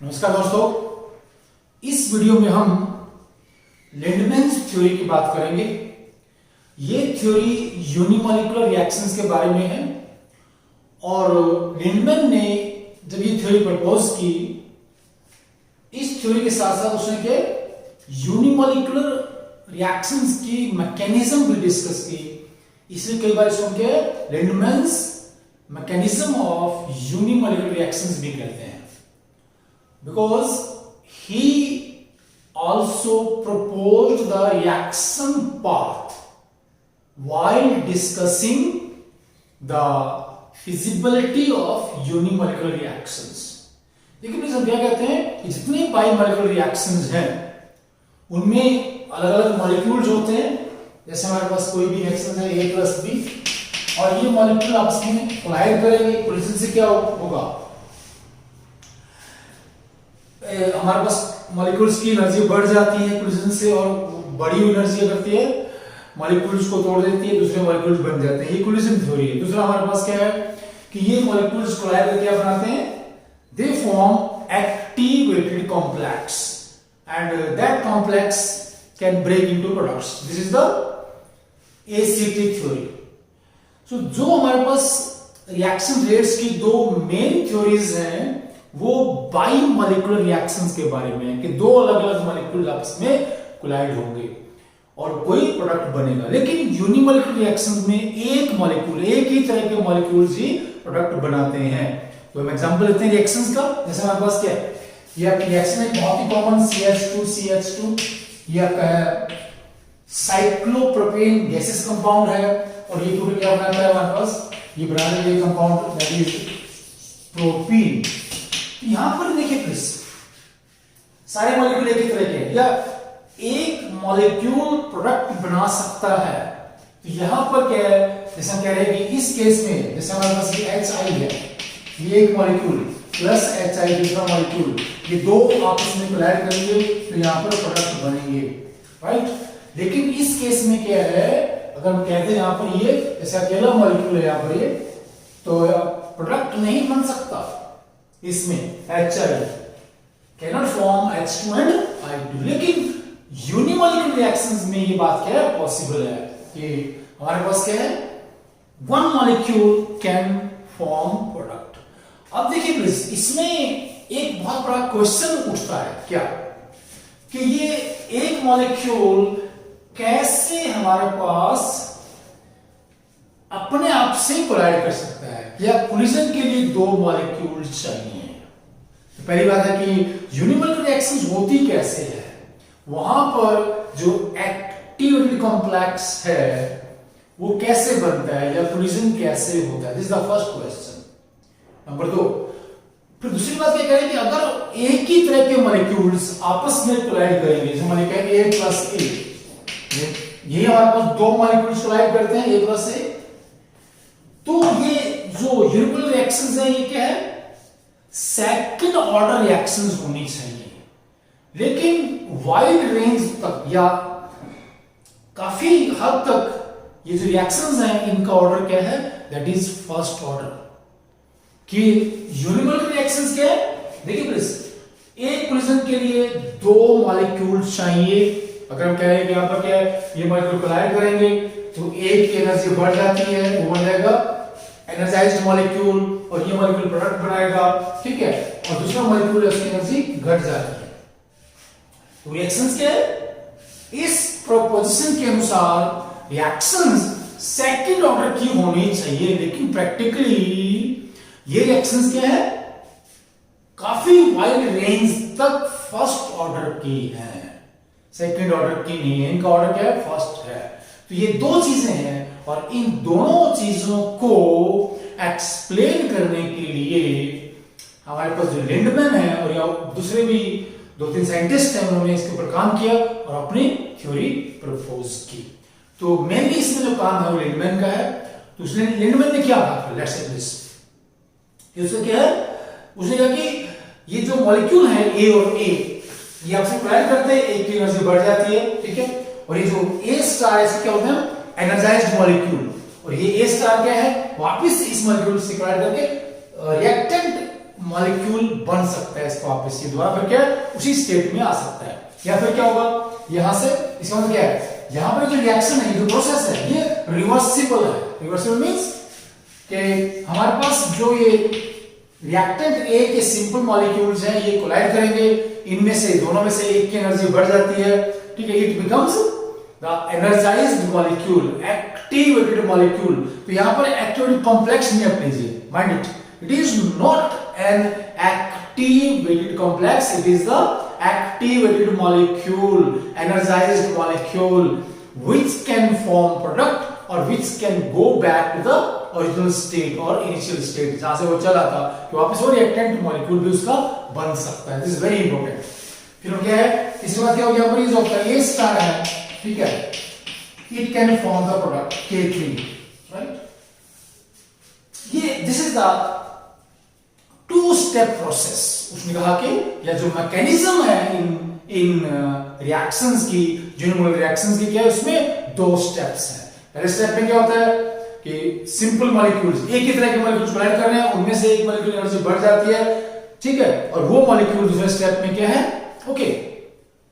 नमस्कार दोस्तों, इस वीडियो में हम लिंडमैन्स थ्योरी की बात करेंगे। ये थ्योरी यूनिमॉलिक्यूलर रिएक्शंस के बारे में है और लिंडमैन ने जब ये थ्योरी प्रपोज की, इस थ्योरी के साथ साथ उसने के यूनिमॉलिक्यूलर रिएक्शंस की मैकेनिज्म भी डिस्कस की। इसलिए कई बार इसको के लिंडमैन्स मैकेनिज्म ऑफ यूनिमॉलिक्यूलर रिएक्शंस भी कहते हैं, because he also proposed the reaction path while discussing the feasibility of unimolecular reactions। लेकिन हम क्या कहते हैं कि जितने बाइमॉलिक्यूलर रिएक्शंस हैं उनमें अलग अलग मॉलिक्यूल्स होते हैं। जैसे हमारे पास कोई भी रिएक्शन है A+B और ये मॉलिक्यूल आपस में कोलाइड करेंगे, कोलिजन से क्या होगा, हमारे पास मॉलिक्यूल्स की एनर्जी बढ़ जाती है कोलिजन से और बड़ी एनर्जी करती है मॉलिक्यूल्स को तोड़ देती है, दूसरे मॉलिक्यूल्स बन जाते हैं। ये कोलिजन थ्योरी है। दूसरा हमारे पास क्या है कि ये मॉलिक्यूल्स कोलाइड करके क्या बनाते हैं, they form activated complex and that complex can break into products. This is the ACT theory. So जो हमारे पास रिएक्शन रेट्स की दो मेन थ्योरीज हैं वो बाइमॉलिक्यूलर रिएक्शंस के बारे में है कि दो अलग अलग मॉलिक्यूल आपस में कोलाइड होंगे और कोई प्रोडक्ट बनेगा। लेकिन यूनिमॉलिक्यूलर रिएक्शंस में एक मॉलिक्यूल, एक ही तरह के मॉलिक्यूल्स ही प्रोडक्ट बनाते हैं। तो हम एग्जांपल लेते हैं रिएक्शंस का। जैसे हमारे पास क्या है, ये आपकी रिएक्शन है बहुत ही कॉमन CH2CH2, ये आपका है साइक्लोप्रोपेन गैसेस कंपाउंड है और ये पूरा क्या बनाता है हमारे पास, ये बनाने के लिए कंपाउंड दैट इज प्रोपीन। यहां पर देखिए प्लीज, सारे मॉलिक्यूल एक ही तरह के हैं या एक मॉलिक्यूल प्रोडक्ट बना सकता है। तो यहां पर क्या है, जैसे हम कह रहे हैं कि इस केस में जैसे हमारे पास ये HI है, ये एक मॉलिक्यूल प्लस HI दूसरा मॉलिक्यूल, ये दो आपस में कोलाइड करेंगे तो यहां पर प्रोडक्ट बनेंगे, राइट। लेकिन इस केस में क्या है, अगर हम कहते हैं यहां पर ये जैसे अकेला मॉलिक्यूल है यहां पर ये, तो प्रोडक्ट नहीं बन सकता। इसमें HI cannot form H2 and I2। लेकिन यूनिमॉलिक्यूलर रिएक्शंस में ये बात क्या है, पॉसिबल है कि हमारे पास क्या है, one molecule can form product. अब देखिए प्लीज, इसमें एक बहुत बड़ा क्वेश्चन उठता है क्या कि ये एक मॉलिक्यूल कैसे हमारे पास अपने आप से कोलाइड कर सकता है, या कोलिजन के लिए दो मॉलिक्यूल चाहिए। तो पहली बात है कि यूनिमॉलिक्यूलर रिएक्शंस होती कैसे है, वहां पर जो एक्टिवेटेड कॉम्प्लेक्स है वो कैसे बनता है या कोलिजन कैसे होता है। This is the first question. Number 2, फिर दूसरी बात क्या करें कि अगर एक ही तरह के मॉलिक्यूल्स आपस में कोलाइड करेंगे, जैसे मान लीजिए A+A, ये हमारे पास दो मॉलिक्यूल्स कोलाइड करते हैं A+A, तो ये जो यूनिमॉलिक्यूलर रिएक्शंस है ये क्या है, सेकंड ऑर्डर रिएक्शंस होनी चाहिए। लेकिन वाइड रेंज तक या काफी हद तक ये जो रिएक्शंस हैं इनका ऑर्डर क्या है, दैट इज फर्स्ट ऑर्डर। कि यूनिमॉलिक्यूलर रिएक्शंस क्या है, देखिए प्लीज, एक कोलिजन के लिए दो मॉलिक्यूल चाहिए। अगर हम कह रहे हैं कि यहां पर क्या है, ये मॉलिक्यूल कोलाइड करेंगे तो एक की एनर्जी बढ़ जाती है, वो बन जाएगा एनर्जाइज्ड मॉलिक्यूल और ये मॉलिक्यूल प्रोडक्ट बनाएगा, ठीक है, और दूसरा मॉलिक्यूल उसकी एनर्जी घट जाती है। तो रिएक्शंस क्या है, इस प्रोपोजिशन के अनुसार रिएक्शंस सेकंड ऑर्डर की होनी चाहिए। लेकिन प्रैक्टिकली ये रिएक्शंस क्या है, काफी वाइड रेंज तक फर्स्ट ऑर्डर की है, सेकंड ऑर्डर की नहीं है। इनका ऑर्डर क्या है, फर्स्ट है। तो ये दो चीजें हैं और इन दोनों चीजों को एक्सप्लेन करने के लिए हमारे पास जो लिंडमैन है और या दूसरे भी 2-3 साइंटिस्ट हैं, उन्होंने इसके ऊपर काम किया और अपनी थ्योरी प्रपोज की। तो मेनली इसमें जो काम है वो लिंडमैन का है। तो उसने लिंडमैन ने क्या कहा, लेट्स से दिस, उसने क्या है, उसने कहा कि ये जो मॉलिक्यूल है A और A, ये आपसे कोलाइड करते हैं, एक की एनर्जी बढ़ जाती है, ठीक है, और ये जो A है क्या होता है, एनर्जाइज्ड मॉलिक्यूल, और ये A क्या है, वापस इस मॉलिक्यूल से कोलाइड करके रिएक्टेंट मॉलिक्यूल बन सकता है इसको वापस ये दोबारा फिर क्या उसी स्टेट में आ सकता है। या फिर क्या होगा यहां से, इसका मतलब क्या है, यहां पर जो रिएक्शन है, जो प्रोसेस है, ये रिवर्सिबल है। रिवर्सिबल मींस कि हमारे पास जो ये रिएक्टेंट ए के सिंपल मॉलिक्यूल्स हैं, ये कोलाइड करेंगे, इनमें से दोनों में से एक की एनर्जी बढ़ जाती है, ठीक है, it becomes the energised molecule, activated molecule. तो यहां पर एक्टिवेटेड कॉम्प्लेक्स नहीं अपने लीजिए, mind it is not an activated complex, it is the activated molecule, energized molecule which can form product or which can go back to the original state or initial state, जहां से वो चला था कि वापस वो रिएक्टेंट मॉलिक्यूल भी उसका बन सकता है। This is very important. फिर क्या है, इसके बाद क्या हो गया, पर ये जो A स्टार है, ठीक है, it can form the product K3, right? ये this is the two step process. उसने कहा कि या जो मैकेनिज्म है इन रिएक्शंस की, यूनिमोलर रिएक्शंस की, क्या है उसमें दो स्टेप्स हैं। पहले स्टेप में क्या होता है कि सिंपल मॉलिक्यूल्स, एक ही तरह के मॉलिक्यूल्स कोलाइड कर रहे हैं, उनमें से एक मॉलिक्यूल एनर्जी बढ़ जाती है, ठीक है, और वो मॉलिक्यूल दूसरे स्टेप में क्या है, ओके,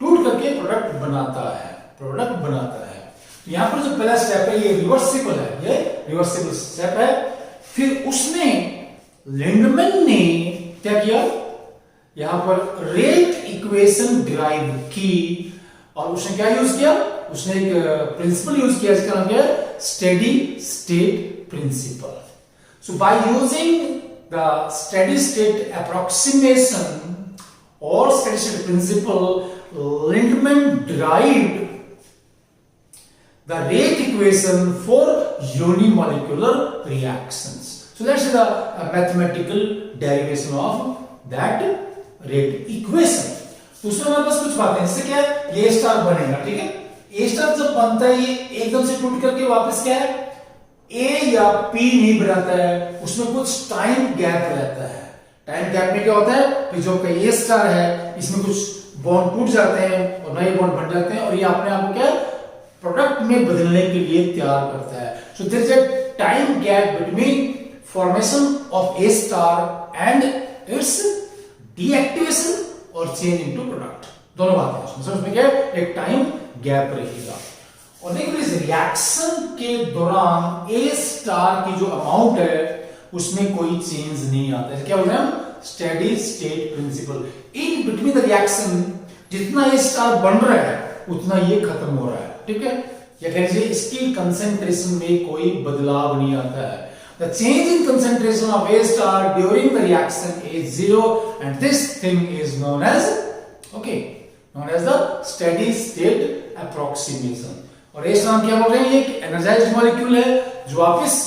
टूट करके प्रोडक्ट बनाता है, प्रोडक्ट बनाता है। तो यहां पर जो पहला स्टेप है ये रिवर्सिबल है, ये रिवर्सिबल स्टेप है। फिर उसने लिंडमैन ने क्या किया, यहां पर रेट इक्वेशन डिराइव की और उसने क्या यूज किया, उसने एक प्रिंसिपल यूज किया जिसका नाम क्या है, steady state principle. So by using the steady state approximation और steady state principle, Lindemann derived the rate equation for unimolecular reactions. So that's the mathematical derivation of that rate equation. तो उसमें हमारे पास कुछ बातें हैं, इससे क्या है, A स्टार बनेगा, ठीक है। A स्टार जब बनता है ये एकदम से टूट करके वापस क्या है, A या P नहीं बनाता है, उसमें कुछ टाइम गैप रहता है। टाइम गैप में क्या होता है कि जो A स्टार है इसमें कुछ बॉन्ड टूट जाते हैं और नए बॉन्ड बन जाते हैं और ये अपने आप को क्या प्रोडक्ट में बदलने के लिए तैयार करता है। So there is a time gap between formation of A star and its deactivation और चेंज इनटू प्रोडक्ट, दोनों बातें हैं उसमें क्या है, एक टाइम गैप रहेगा। और देखिए इस रिएक्शन के दौरान ए स्टार की जो अमाउंट है उसमें कोई चेंज नहीं आता है, क्या बोल रहे हैं हम, steady state principle. In between the reaction जितना ए स्टार बन रहा है उतना ये खत्म हो रहा है, ठीक है, या कह लीजिए इसकी कंसंट्रेशन में कोई बदलाव नहीं आता है। The change in concentration of A star during the reaction is zero, and this thing is known as the steady state approximation. और A star क्या बोल रहे हैं, ये एक energized molecule है जो वापस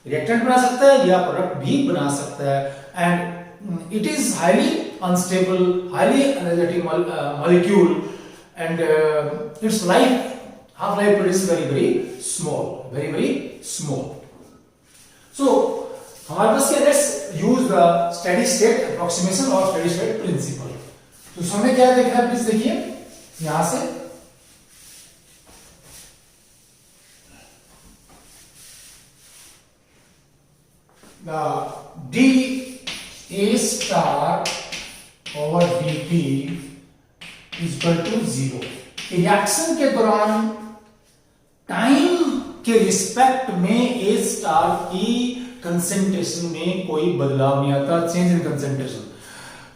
reactant बना सकता है या प्रोडक्ट भी बना सकता है, and it is highly unstable, highly energetic molecule, and its half-life is very small. So हमारे पास क्या, let's use the steady state approximation or steady state principle. तो हमें क्या देखना है, प्लीज देखिए यहां से, the dA star over dt is equal to 0। Reaction के दौरान टाइम के रिस्पेक्ट में ए स्टार की कंसेंट्रेशन में कोई बदलाव नहीं आता, चेंज इन कंसेंट्रेशन।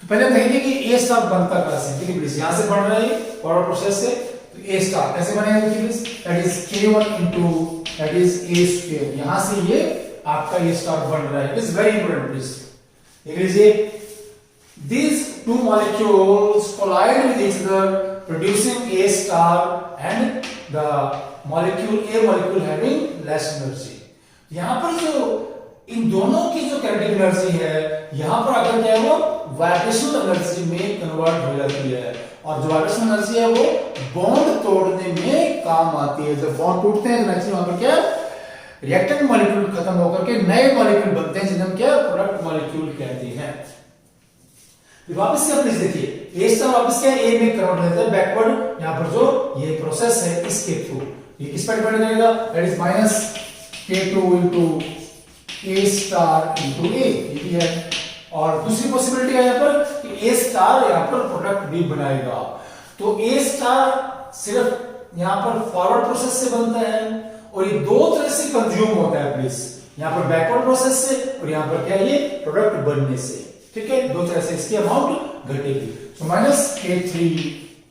तो पहले देखेंगे कि ए स्टार बनता कैसे, ठीक है प्लीज, यहां से बन रहा है फॉरवर्ड प्रोसेस से, तो ए स्टार कैसे बनेगा देखिए please, that is k1 into that is a square, यहां से ये आपका ए स्टार बन रहा है। It is very important please, देख लीजिए, these two molecules collide with each other producing A star and the molecule A molecule having less energy। यहां पर जो इन दोनों की जो kinetic एनर्जी है यहां पर आकर क्या है, वो वाइब्रेशनल एनर्जी में कन्वर्ट हो जाती है, और जो वाइब्रेशनल एनर्जी है वो बॉन्ड तोड़ने में काम आती है। जब बॉन्ड टूटते हैं तो नेचुरली वहां पर क्या, रिएक्टेंट मॉलिक्यूल खत्म होकर के नए मॉलिक्यूल बनते हैं जिन्हें हम क्या प्रोडक्ट मॉलिक्यूल कहते हैं। फिर वापस से प्लीज देखिए, ए स्टार वापस क्या ए में कन्वर्ट हो जाता है बैकवर्ड, यहां पर जो ये प्रोसेस है इसके थ्रू, ये किस पर डिपेंड करेगा, that is minus k2 into A star into A, ये है। और दूसरी पॉसिबिलिटी है यहाँ पर कि ए स्टार यहाँ पर प्रोडक्ट बी बनाएगा। तो ए स्टार सिर्फ यहाँ पर फॉरवर्ड प्रोसेस से बनता है और ये दो तरह से कंज्यूम होता है प्लीज, यहाँ पर बैकवर्ड प्रोसेस से और यहाँ पर क्या है ये प्रोडक्ट बनने से। ठीक है, दो तरह से इसकी अमाउंट घटेगी। So minus K3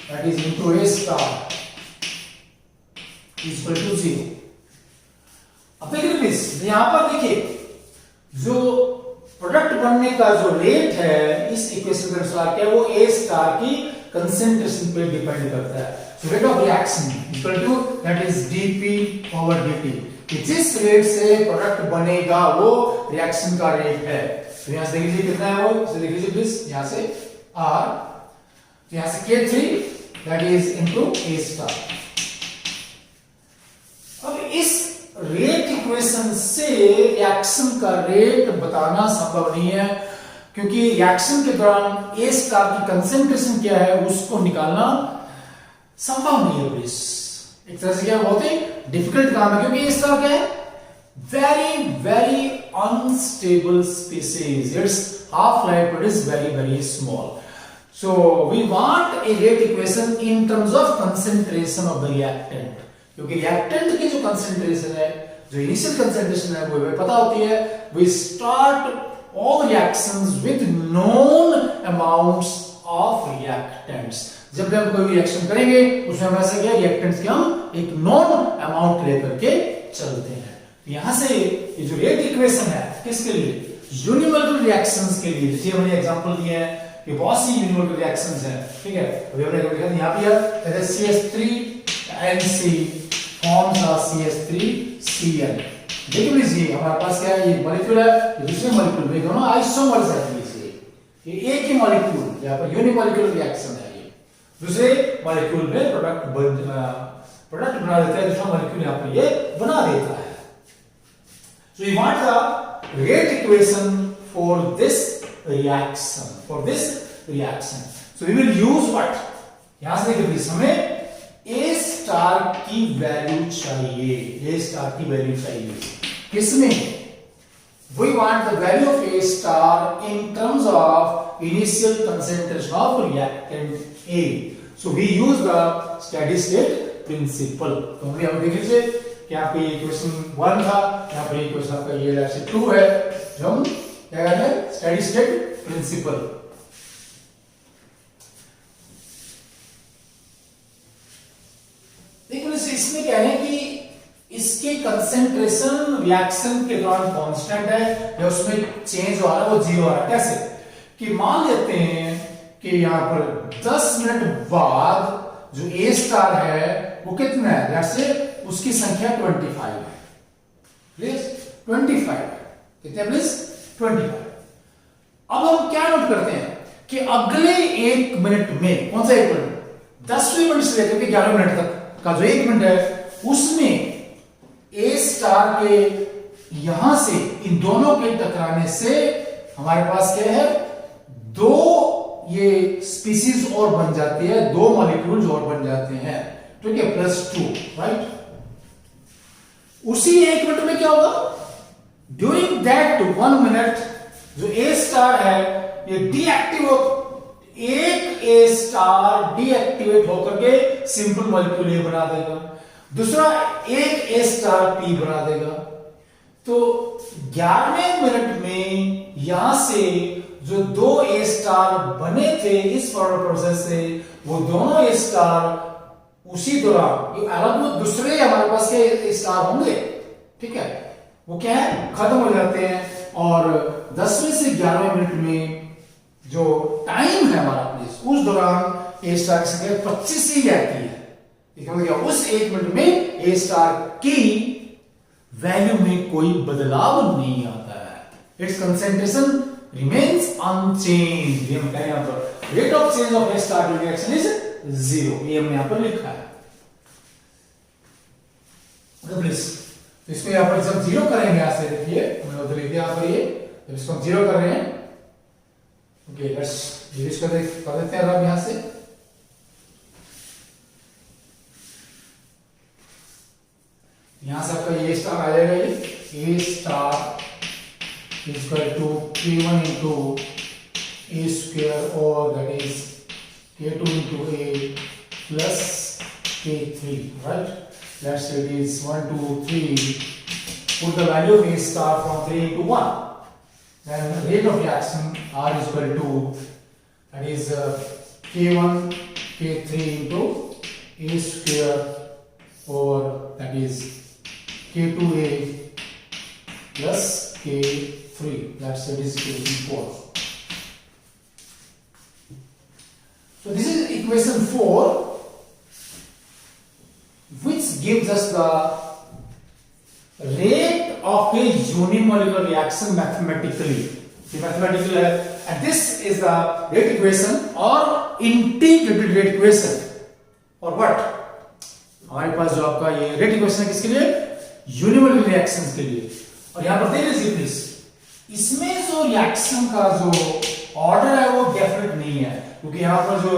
that is into A star is equal to 0। अब देखिए प्लीज यहां पर देखिए जो प्रोडक्ट बनने का जो रेट है इस इक्वेशन के अनुसार क्या वो ए स्टार की कंसेंट्रेशन पे डिपेंड करता है। So rate of reaction equal to that is dP over dt, कि जिस रेट से प्रोडक्ट बनेगा वो रिएक्शन का रेट है। तो यहां से देख लीजिए कितना है वो, देख लीजिए प्लीज यहां से R, तो यहां से K3 that is into A star. अब इस रेट इक्वेशन से रिएक्शन का रेट बताना संभव नहीं है, क्योंकि रिएक्शन के दौरान ए स्टार की कंसेंट्रेशन क्या है उसको निकालना संभव नहीं है प्लीज। एक तरह से क्या बहुत ही डिफिकल्ट काम है, क्योंकि ए स्टार क्या है very very unstable species, its half life is very very small. So we want a rate equation in terms of concentration of the reactant, क्योंकि रिएक्टेंट की जो कंसेंट्रेशन है, जो इनिशियल कंसेंट्रेशन है वो हमें पता होती है। We start all reactions with known amounts of reactants. जब भी हम कोई रिएक्शन करेंगे उसमें हम ऐसा क्या रिएक्टेंट्स के हम एक नोन अमाउंट लेकर के चलते हैं। यहां से ये जो रेट इक्वेशन है किसके लिए, यूनिमोलिकुलर रिएक्शंस के लिए। जैसे हमने एग्जांपल दिए हैं कि बहुत सी यूनिमोलिकुलर रिएक्शंस हैं, ठीक है। अभी हमने देखा यहां पे है CH3NC forms a CH3Cl। देख लीजिए हमारे पास क्या है, ये मॉलिक्यूल है, ये दूसरे मॉलिक्यूल में दोनों आइसोमर्स हैं। ये एक ही मॉलिक्यूल, यहाँ पर यूनिमोलिकुलर रिएक्शन है, ये दूसरे मॉलिक्यूल में प्रोडक्ट बना देता है, दूसरा मॉलिक्यूल यहाँ पर ये बना देता है। So we want the rate equation for this reaction. So we will use what? यहां से देखिए हमें A स्टार की वैल्यू चाहिए, A स्टार की वैल्यू चाहिए किसमें? We want the value of A star in terms of initial concentration of reactant A. So we use the steady state principle. तो हमने अब देख लीजिए कि आपका ये इक्वेशन 1 था, यहाँ पर इक्वेशन आपका ये वैसे 2 है, जो हम क्या कहते हैं स्टेडी स्टेट प्रिंसिपल। देखो इसमें क्या है कि इसके कंसेंट्रेशन रिएक्शन के दौरान कांस्टेंट है या उसमें चेंज हो रहा है वो 0 आ रहा है। कैसे कि मान लेते हैं कि यहाँ पर 10 मिनट बाद जो A स्टार है वो कितना है, जैसे उसकी संख्या 25 है, प्लीज 25 है, कितने प्लीज 25। अब हम क्या नोट करते हैं कि अगले 1 मिनट में, कौन सा 1 मिनट, 10वें मिनट से लेकर के 11 मिनट तक का जो 1 मिनट है उसमें A स्टार के यहां से इन दोनों के टकराने से हमारे पास क्या है, 2 ये स्पीसीज और बन जाती है, 2 मॉलिक्यूल्स और बन जाते हैं, ठीक है, +2, राइट। उसी 1 मिनट में क्या होगा, ड्यूरिंग दैट 1 मिनट जो A स्टार है ये डीएक्टिव हो, एक A स्टार डीएक्टिवेट होकर के सिंपल मॉलिक्यूल A बना देगा, दूसरा एक A स्टार P बना देगा। तो 11वें मिनट में यहां से जो 2 A स्टार बने थे इस फॉरवर्ड प्रोसेस से, वो दोनों A स्टार उसी दौरान अलग दूसरे हमारे पास के स्टार होंगे, ठीक है, वो क्या है खत्म हो जाते हैं। और 10वें से 11वें मिनट में जो टाइम है हमारा उस दौरान A स्टार की संख्या 25 ही रहती है। मतलब उस 1 मिनट में A स्टार की वैल्यू में कोई बदलाव नहीं आता है, इट्स कंसेंट्रेशन रिमेन्स अनचेंज्ड। हम कहें यहां पर rate of change of A star during reaction is 0, ये हमने यहां पर लिखा है। तो इसको यहां पर जब 0 करेंगे, यहां से देखिए हमने उधर लिख दिया यहां पर, ये जब इसको 0 कर रहे हैं, ओके लेट्स डिलीट कर देते हैं अब यहां से। यहां से आपका A स्टार आ जाएगा, ये A star is equal to P1 into a square, or that is k2 into a plus k3, right? Let's say it is 1, 2, 3. Put the value of a star from 3 into 1. Then rate of reaction R is equal to, that is k1 k3 into a square, or that is k2a plus k3. Let's say it is k4. So this is equation 4, which gives us the rate of a unimolecular reaction mathematically. And this is the rate equation or integrated rate equation. और what? हमारे पास जो आपका ये rate equation है किसके लिए? यूनिमोलर reactions के लिए. और यहां पर देख लीजिए प्लीज, इसमें जो रिएक्शन का जो ऑर्डर है वो डेफिनेट नहीं है, क्योंकि यहां पर जो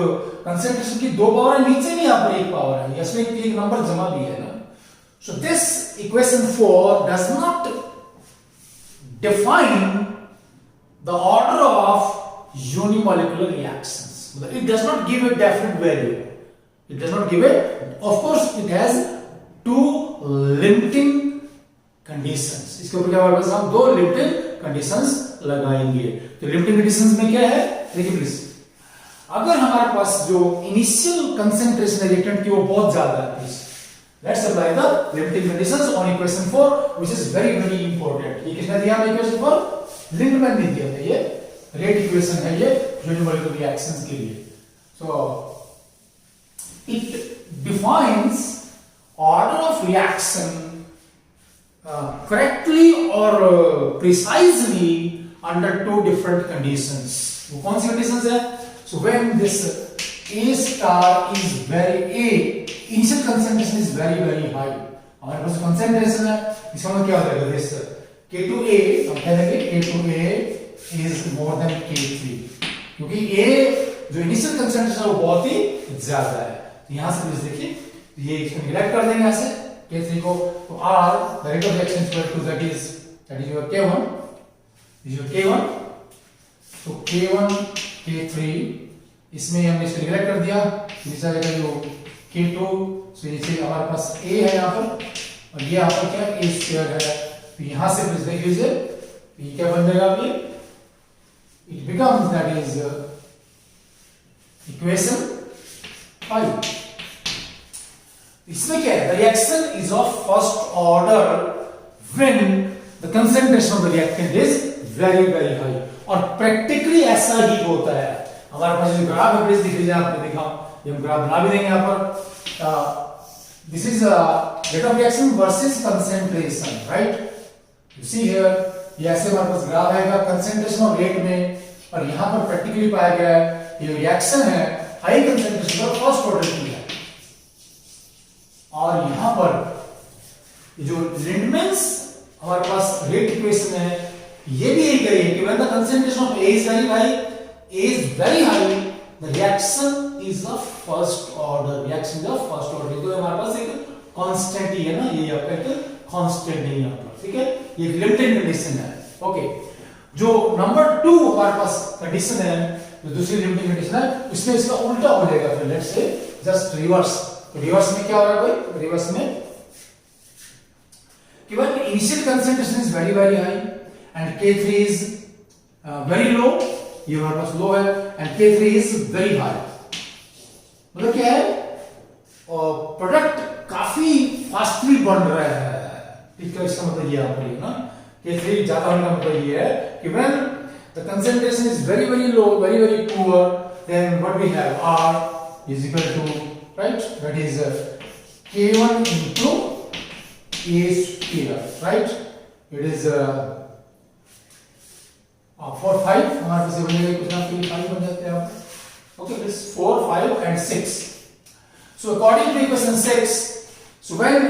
कंसंट्रेशन की 2 पावर है, नीचे भी यहां पर 1 पावर है, इसमें एक नंबर जमा भी है ना. So this equation 4 does not define the order of unimolecular reactions. It does not give a definite value. It does not give it. Of course, it has two limiting conditions. इसके ऊपर क्या हमारे पास हम 2 limiting conditions लगाएंगे. तो limiting conditions में क्या है? देखिए प्लीज, अगर हमारे पास जो इनिशियल कंसेंट्रेशन रिएक्टेंट की वो बहुत ज्यादा है, please let's apply the limiting conditions on equation 4, which is very very important. ये किसने दिया हमें equation 4? लिंडमैन ने दिया था. ये रेट इक्वेशन है ये यूनिमोलेकुलर रिएक्शंस के लिए. So it defines order of reaction correctly or precisely under 2 different conditions. वो कौन सी conditions है? So when this A star is very initial concentration is very high. हमारे पास concentration है, इसका मतलब क्या हो जाएगा? This K2A, हम कह देंगे K2A is more than K3, क्योंकि A जो initial concentration है वो बहुत ही ज्यादा है. तो यहाँ से प्लीज देखिए, ये इसको निगलेक्ट कर देंगे यहाँ से K3 को. तो R the rate of reaction is equal to that is your K1, is your K1. तो K1 K3 इसमें हमने इसको निगलेक्ट कर दिया. दूसरा जगह जो K2, सो ये हमारे पास A है यहाँ पर, और ये यहाँ पर क्या A स्क्वायर है. तो यहाँ से प्लीज देख लीजिए, ये क्या बन जाएगा अभी? It becomes that is equation 5. इसमें क्या है? The reaction is of first order when the concentration of the reactant is very high. और प्रैक्टिकली ऐसा ही होता है. हमारे पास जो ग्राफ है प्लीज दिख लीजिए, आपने देखा, ये हम ग्राफ बना भी देंगे यहाँ पर. This is rate of reaction versus concentration, right? You see here, ये ऐसे हमारे पास ग्राफ आएगा कंसंट्रेशन और रेट में, और यहाँ पर प्रैक्टिकली पाया गया है ये रिएक्शन है हाई कंसंट्रेशन पर फर्स्ट ऑर्डर की है. और यहाँ पर जो लिंडमैन्स हमारे पास रेट इक्वेशन है, ये भी यही करिए कि when the concentration of A is very high, A is very high, the reaction is of first order. Reaction is of first order. तो हमारे पास एक कांस्टेंट ही है ना, ये आपका एक कांस्टेंट नहीं है आपका, ठीक है? ये लिमिटेड कंडीशन है. ओके, जो नंबर 2 हमारे पास कंडीशन है, जो दूसरी लिमिटिंग कंडीशन है, उसमें इसका उल्टा हो जाएगा. फिर लेट्स से जस्ट रिवर्स. तो रिवर्स में क्या हो रहा है भाई? रिवर्स में कि when initial concentration is very high and K3 is very low, ये हमारे पास लो है, and K3 is very high. मतलब क्या है? प्रोडक्ट काफी फास्टली बन रहा है. इसका मतलब ये आपको ना, K3 ज्यादा होने का मतलब ये है कि when the concentration is very low, very poor, then what we have R is equal to, right? That is K1 into A square, right? It is 4, 5 हमारे पास बन जाएगा, कुछ ना कुछ 5 बन जाते हैं. Okay, this 4, 5 and 6. So according to equation 6, so when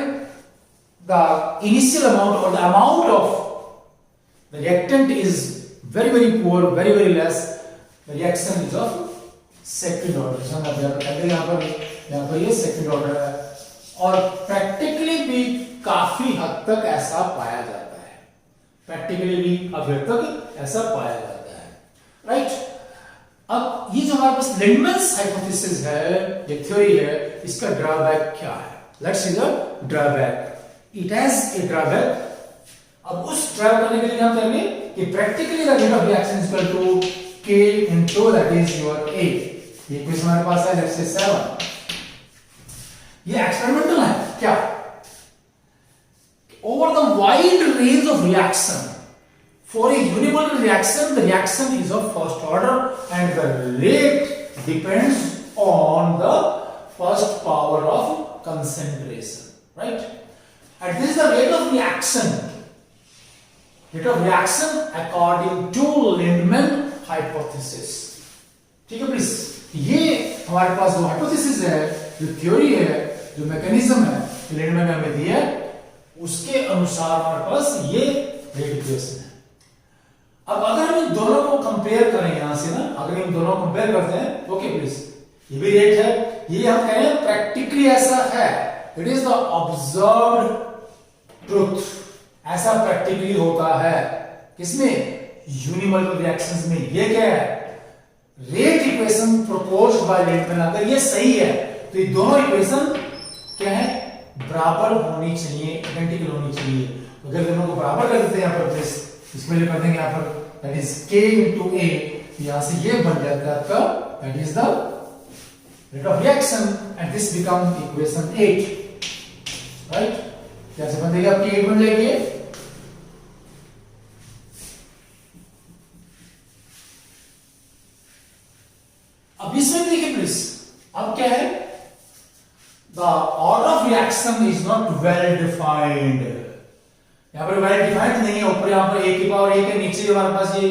the initial amount or the amount of the reactant is very poor, very less, the reaction is of second order. समझ पहले यहाँ पर ये second order है, और practically भी काफी हद तक ऐसा पाया जाता है. प्रैक्टिकली भी काफी हद तक ऐसा पाया जाता है, राइट? अब ये जो हमारे पास लिंडमैन्स हाइपोथेसिस है, ये थ्योरी है, इसका ड्रॉबैक क्या है? Let's see the drawback. It has a drawback. अब उस ड्राइव करने के लिए हम करेंगे कि practically the rate of reaction is equal to k into that is your a। ये क्वेश्चन हमारे पास है, लेट्स से 7। ये एक्सपेरिमेंटल है क्या? Over the wide range of reaction for a unimolecular reaction, the reaction is of first order and the rate depends on the first power of concentration, right? And this is the rate of reaction. Rate of reaction according to Lindemann hypothesis. ठीक है please? ये हमारे पास जो hypothesis है, जो theory है, जो mechanism है, लिंडमैन ने हमें दिया, उसके अनुसार हमारे पास ये रेट इक्वेशन है। अब अगर हम इन दोनों को कंपेयर करें यहां से ना, अगर इन दोनों को कंपेयर करते हैं, ओके प्लीज, ये भी रेट है, ये हम कह रहे हैं प्रैक्टिकली ऐसा है, it is the observed truth, ऐसा प्रैक्टिकली होता है। किसमें? यूनिमोलकुलर रिएक्शंस में। ये क्या है? Rate equation proposed by Lindemann, अगर ये सही है तो ये दोनों इक्वेशन क्या है? बराबर होनी चाहिए, आइडेंटिकल होनी चाहिए। अगर दोनों को बराबर कर देते हैं यहां पर प्लीज, इसमें जो कर देंगे यहां पर that is k into a, यहां से ये बन जाता है आपका that is the rate of reaction and this become equation 8, right? कैसे बन जाएगी आपकी? 8 बन जाएगी। अब इसमें देखिए प्लीज, अब क्या है? The order of reaction is not well defined. यहां पर वेल डिफाइंड नहीं है। ऊपर यहां पर a की पावर 1 है, नीचे हमारे पास ये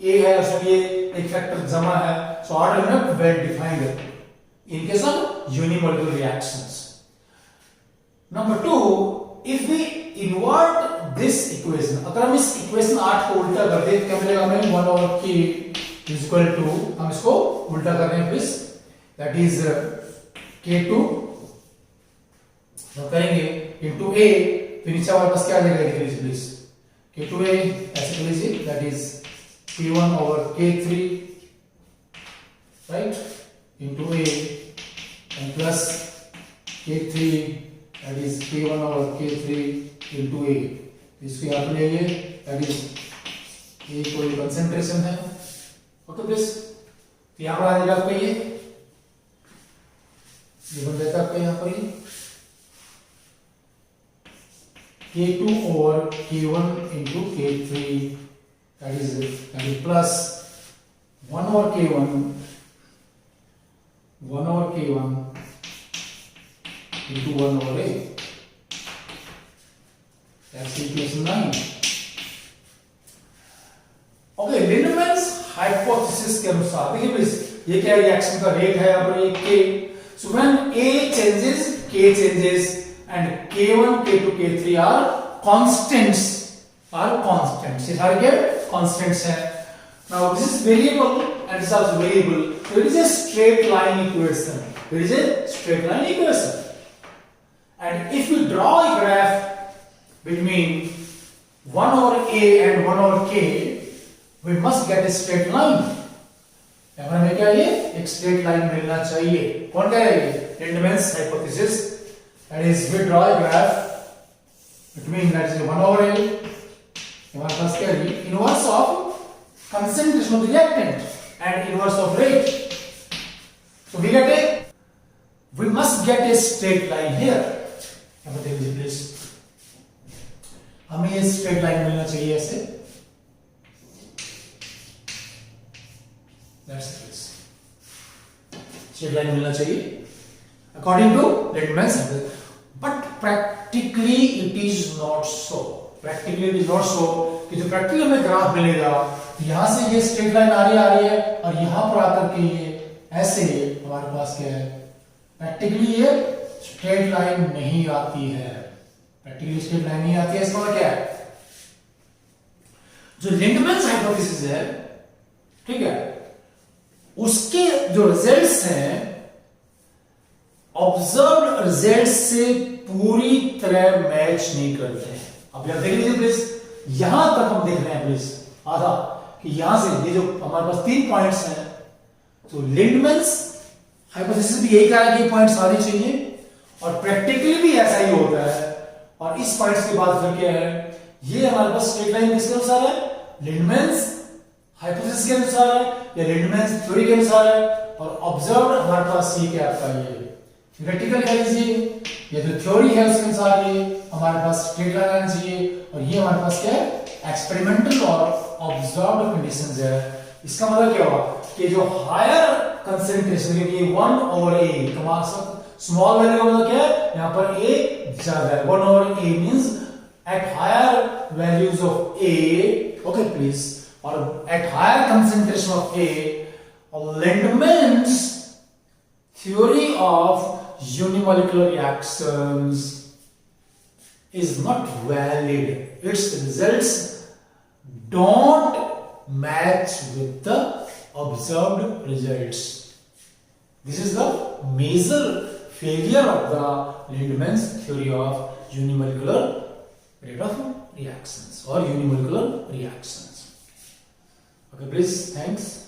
a है, उसमें ये एक फैक्टर जमा है, so order is not well defined in case of unimolecular reactions. Number 2, if we invert this equation, अगर हम इस इक्वेशन 8 को उल्टा कर दें, क्या मिलेगा हमें? 1 over k is equal to, हम इसको उल्टा कर रहे हैं प्लीज, दैट इज k2 हम करेंगे इनटू a, फिर नीचे हमारे पास क्या आ जाएगा? देखिए प्लीज, k2a ऐसे कर लीजिए, that is k1 over k3, right, into a and plus k3 that is k1 over k3 into a। इसको यहां पर लेंगे, दैट इज a कोई कंसंट्रेशन है, ओके प्लीज। तो यहां पर आ जाएगा आपका ये बन जाता है आपका यहां पर ये k2 over k1 into k3, that is plus 1 over k1 into 1 over a, that's equation 9। Okay, Lindemann's hypothesis के अनुसार देखिए प्लीज, ये क्या रिएक्शन का रेट है यहाँ पर? ये k, so when a changes, k changes and k1 k2 k3 are constants, ये सारे क्या constants हैं। now this is variable and this is also variable, so it is a straight line equation, and if we draw a graph between 1 over a and 1 over k, we must get a straight line। हमें क्या ये एक straight line मिलना चाहिए। कौन कह रहा है? लिंडमैन्स hypothesis, that is we draw a graph between let's say 1 over a, हमारे पास क्या है? Inverse of concentration of the reactant and inverse of rate, so we must get a straight line here। अब देखिए प्लीज, हमें ये straight line मिलना चाहिए ऐसे, स्ट्रेट लाइन मिलना चाहिए according to Lindemann's, but practically it is not so. कि जो प्रैक्टिकली हमें ग्राफ मिलेगा, यहां से ये स्ट्रेट लाइन आ रही है और यहां पर आकर के ये ऐसे हमारे पास क्या है? प्रैक्टिकली ये स्ट्रेट लाइन नहीं आती है, इसका मतलब क्या है? जो लिंडमैन्स हाइपोथेसिस है, ठीक है, उसके जो रिजल्ट्स हैं ऑब्जर्व्ड रिजल्ट्स से पूरी तरह मैच नहीं करते हैं। अब यहां देख लीजिए प्लीज, यहां तक हम देख रहे हैं प्लीज आधा, कि यहां से ये जो हमारे पास 3 पॉइंट्स हैं, तो लिंडमैन्स हाइपोथेसिस भी यही कहा कि ये पॉइंट्स आने चाहिए, और प्रैक्टिकली भी ऐसा ही होता है। और इस पॉइंट्स के बाद फिर क्या है, ये हमारे पास स्ट्रेट लाइन किसके अनुसार है, लिंडमैन्स हाइपोथेसिस के अनुसार है या लिंडमैन्स थ्योरी के अनुसार है, और ऑब्जर्व्ड हमारे पास ये क्या आपका ये थ्योरेटिकल कह लीजिए, ये जो थ्योरी है उसके अनुसार ये हमारे पास स्ट्रेट लाइन आना चाहिए, और ये हमारे पास क्या है, एक्सपेरिमेंटल और ऑब्जर्व्ड कंडीशंस है। इसका मतलब क्या हुआ कि जो हायर कंसेंट्रेशन ये 1 over a, स्मॉल वैल्यू का मतलब क्या है, यहां पर a ज्यादा है, 1 over a means at higher values of a, okay please, और at higher concentration of a, Lindemann's theory of unimolecular reactions is not valid. Its results don't match with the observed results. This is the major failure of the Lindemann's theory of unimolecular rate of reactions or unimolecular reactions. Okay, please, thanks.